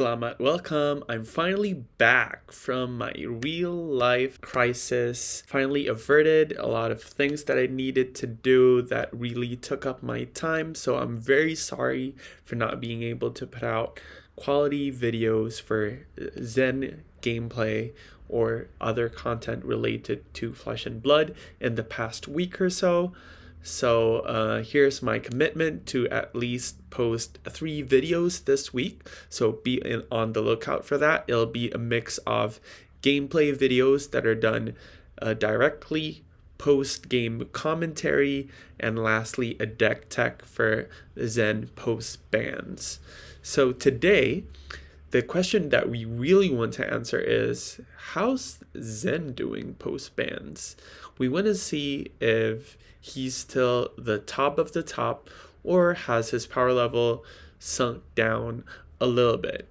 Selamat welcome. I'm finally back from my real life crisis. Finally averted a lot of things that I needed to do that really took up my time. So I'm very sorry for not being able to put out quality videos for Zen gameplay or other content related to Flesh and Blood in the past week or so. So here's my commitment to at least post 3 videos this week. So be on the lookout for that. It'll be a mix of gameplay videos that are done directly, post-game commentary, and lastly a deck tech for Zen post-bans. So today, the question that we really want to answer is, how's Zen doing post-bans? We want to see if he's still the top of the top or has his power level sunk down a little bit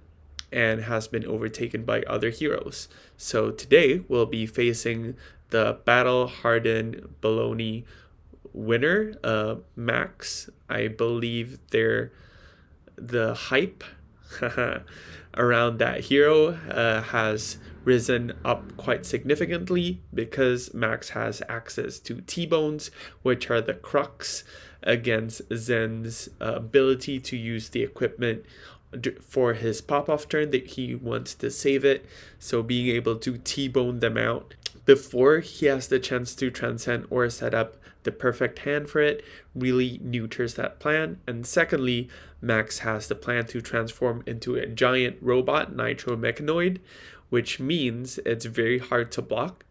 and has been overtaken by other heroes. So today we'll be facing the battle-hardened baloney winner, Maxx. I believe they're the hype around that hero has risen up quite significantly because Maxx has access to T-Bones, which are the crux against Zen's ability to use the equipment for his pop-off turn that he wants to save it. So being able to T-Bone them out before he has the chance to transcend or set up the perfect hand for it really neuters that plan. And secondly, Maxx has the plan to transform into a giant robot nitro mechanoid, which means it's very hard to block.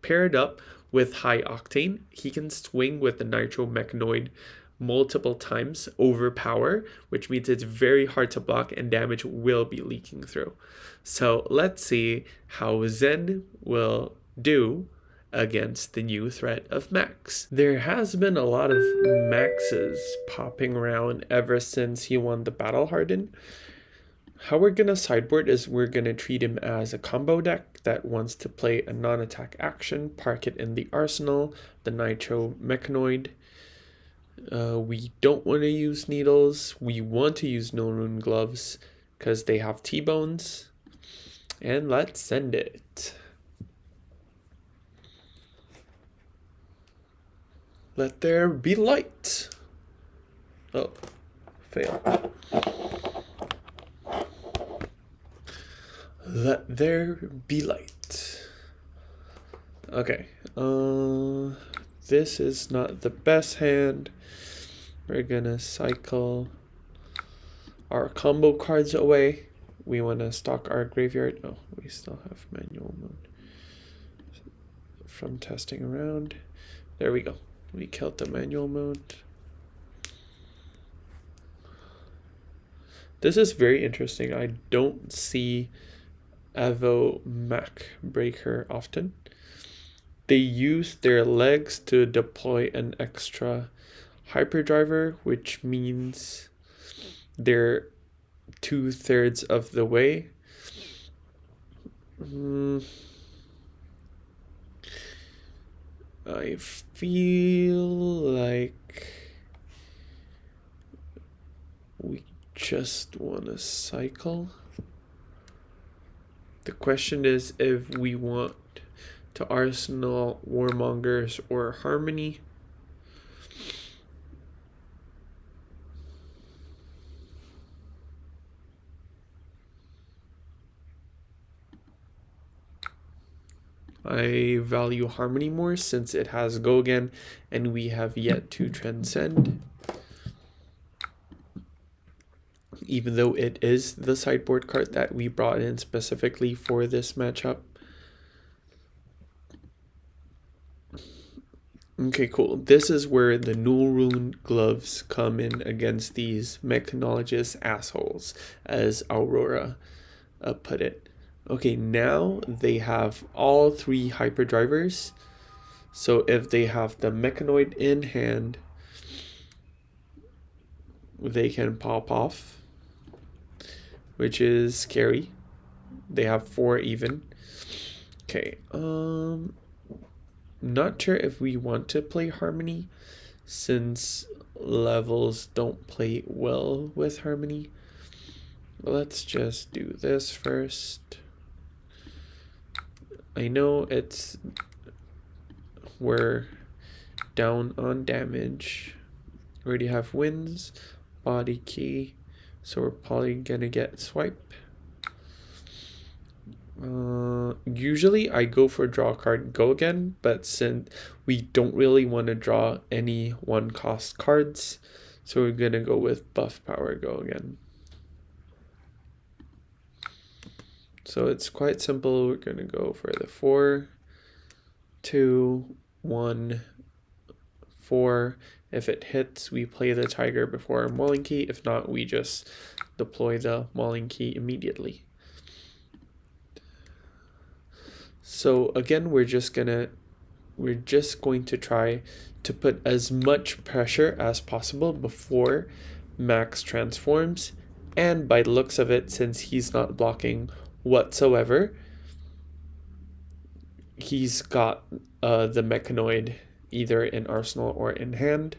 Paired up with high octane, he can swing with the nitro mechanoid multiple times over power, which means it's very hard to block and damage will be leaking through. So let's see how Zen will do against the new threat of Maxx. There has been a lot of Maxes popping around ever since he won the Battle Harden. How we're going to sideboard is we're going to treat him as a combo deck that wants to play a non-attack action, park it in the arsenal, the Nitro Mechanoid. We don't want to use needles. We want to use no rune gloves because they have T-bones. And let's send it. Let there be light. Oh, fail. Let there be light. Okay. This is not the best hand. We're gonna cycle our combo cards away. We want to stock our graveyard. Oh, we still have manual mode from testing around. There we go. We killed the manual mode. This is very interesting. I don't see Evo Mech Breaker often. They use their legs to deploy an extra hyperdriver, which means they're 2/3 of the way. I feel like we just want to cycle. The question is if we want to Arsenal, Warmongers, or Harmony. I value Harmony more since it has Go Again and we have yet to transcend. Even though it is the sideboard card that we brought in specifically for this matchup. Okay, cool. This is where the null rune gloves come in against these mechanologist assholes, as Aurora put it. Okay, now they have all 3 hyperdrivers. So if they have the mechanoid in hand, they can pop off, which is scary. They have 4 even. Okay, not sure if we want to play Harmony since levels don't play well with Harmony. Let's just do this first. I know we're down on damage. Already have wins, body key, so we're probably gonna get swipe. Usually I go for draw card, go again, but since we don't really want to draw any one cost cards, so we're gonna go with buff power, go again. So it's quite simple. We're gonna go for the 4, 2, 1, 4. If it hits, we play the tiger before our mauling key. If not, we just deploy the mauling key immediately. So again, we're just going to try to put as much pressure as possible before Maxx transforms. And by the looks of it, since he's not blocking whatsoever, he's got the mechanoid either in arsenal or in hand.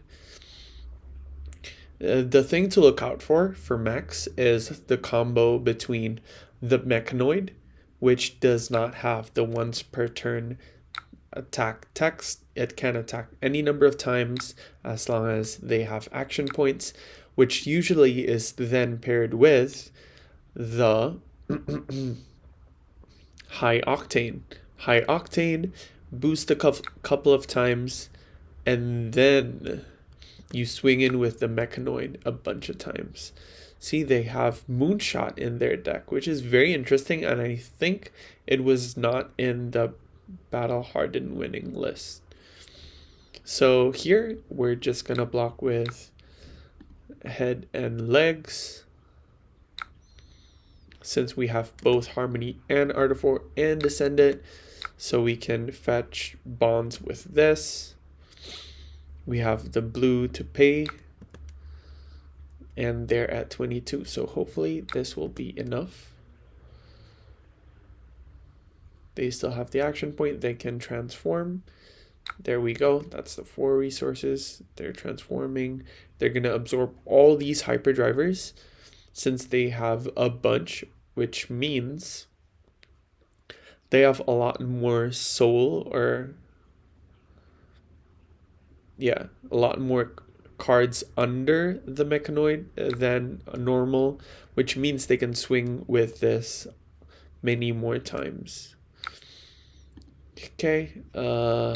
The thing to look out for Maxx is the combo between the mechanoid, which does not have the once per turn attack text. It can attack any number of times as long as they have action points, which usually is then paired with the high octane. High octane, boost a couple of times, and then you swing in with the mechanoid a bunch of times. See, they have Moonshot in their deck, which is very interesting, and I think it was not in the Battle Hardened winning list. So here, we're just going to block with head and legs. Since we have both Harmony and Artifor and Descendant, so we can fetch bonds with this. We have the blue to pay, and they're at 22, so hopefully this will be enough. They still have the action point, they can transform. There we go, that's the 4 resources. They're transforming. They're going to absorb all these hyperdrivers since they have a bunch, which means they have a lot more soul, or yeah, a lot more cards under the mechanoid than normal, which means they can swing with this many more times. Okay, they're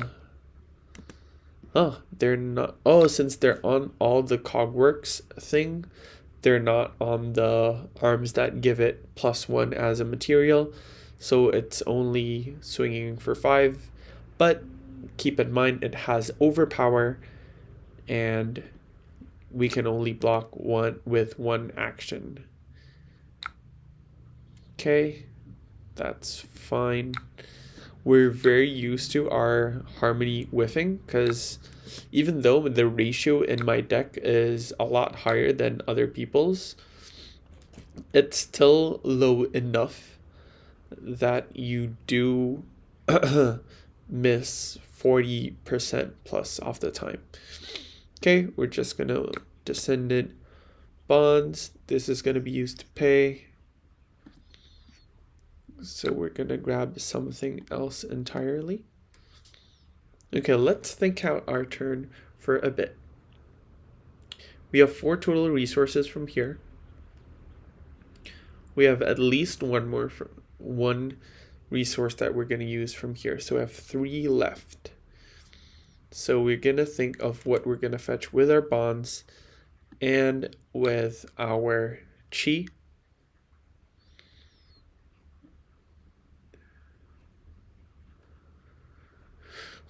not, since they're on all the cogworks thing, they're not on the arms that give it +1 as a material, so it's only swinging for 5, but keep in mind it has overpower, and we can only block one with 1 action. Okay, that's fine. We're very used to our Harmony whiffing, because even though the ratio in my deck is a lot higher than other people's, it's still low enough that you do miss 40% plus off the time. Okay, we're just gonna Descendant bonds. This is gonna be used to pay. So we're gonna grab something else entirely. Okay, let's think out our turn for a bit. We have 4 total resources from here. We have at least one resource that we're gonna use from here. So we have 3 left. So we're gonna think of what we're gonna fetch with our bonds and with our chi.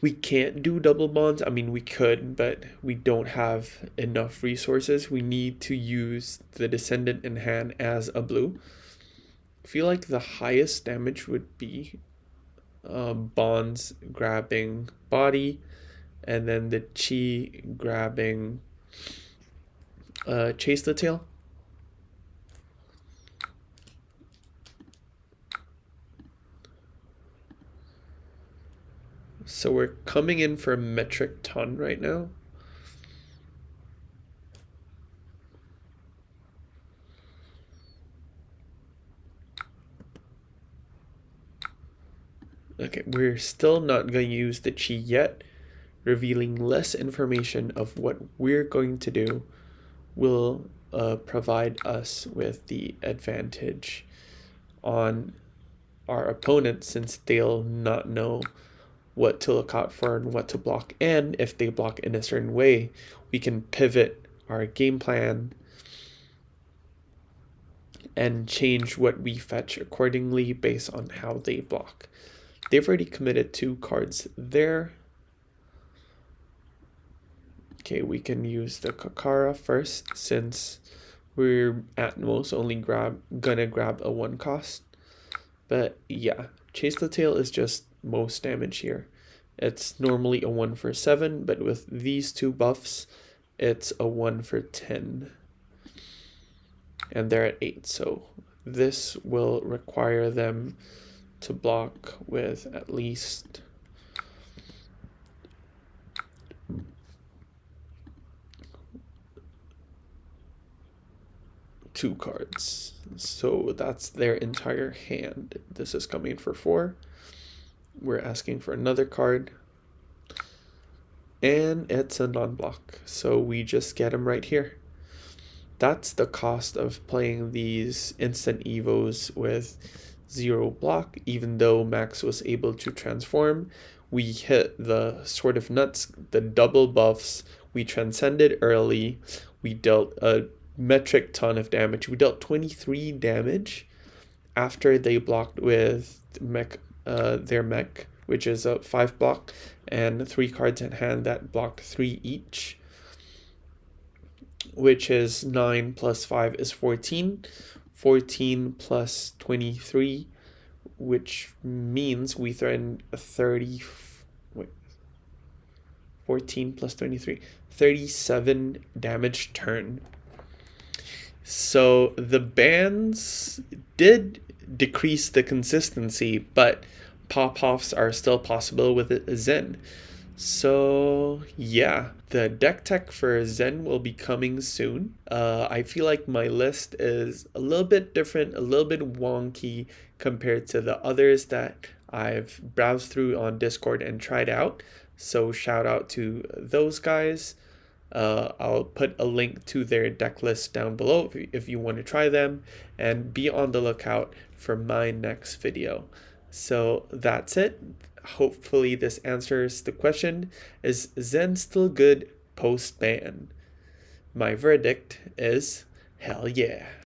We can't do double bonds. I mean, we could, but we don't have enough resources. We need to use the Descendant in hand as a blue. I feel like the highest damage would be bonds grabbing body, and then the chi grabbing chase the tail. So we're coming in for a metric ton right now. Okay, we're still not going to use the chi yet. Revealing less information of what we're going to do will provide us with the advantage on our opponent, since they'll not know what to look out for and what to block. And if they block in a certain way, we can pivot our game plan and change what we fetch accordingly based on how they block. They've already committed 2 cards there. Okay, we can use the Kakara first, since we're at most only gonna grab a 1 cost. But yeah, Chase the Tail is just most damage here. It's normally a 1 for 7, but with these 2 buffs, it's a 1 for 10. And they're at 8, so this will require them to block with at least two cards. So that's their entire hand. This is coming for 4. We're asking for another card. And it's a non-block, so we just get him right here. That's the cost of playing these instant evos with 0 block. Even though Maxx was able to transform, we hit the Sword of Nuts, the double buffs, we transcended early, we dealt a metric ton of damage. We dealt 23 damage after they blocked with their mech, which is a 5 block, and 3 cards in hand that blocked 3 each, which is 9 plus 5 is 14. 14 plus 23, which means we threatened a 14 plus 23, 37 damage turn. So the bans did decrease the consistency, but pop-offs are still possible with Zen. So yeah, the deck tech for Zen will be coming soon. I feel like my list is a little bit different, a little bit wonky compared to the others that I've browsed through on Discord and tried out. So shout out to those guys. I'll put a link to their deck list down below if you want to try them, and be on the lookout for my next video. So that's it. Hopefully this answers the question, is Zen still good post-ban? My verdict is hell yeah.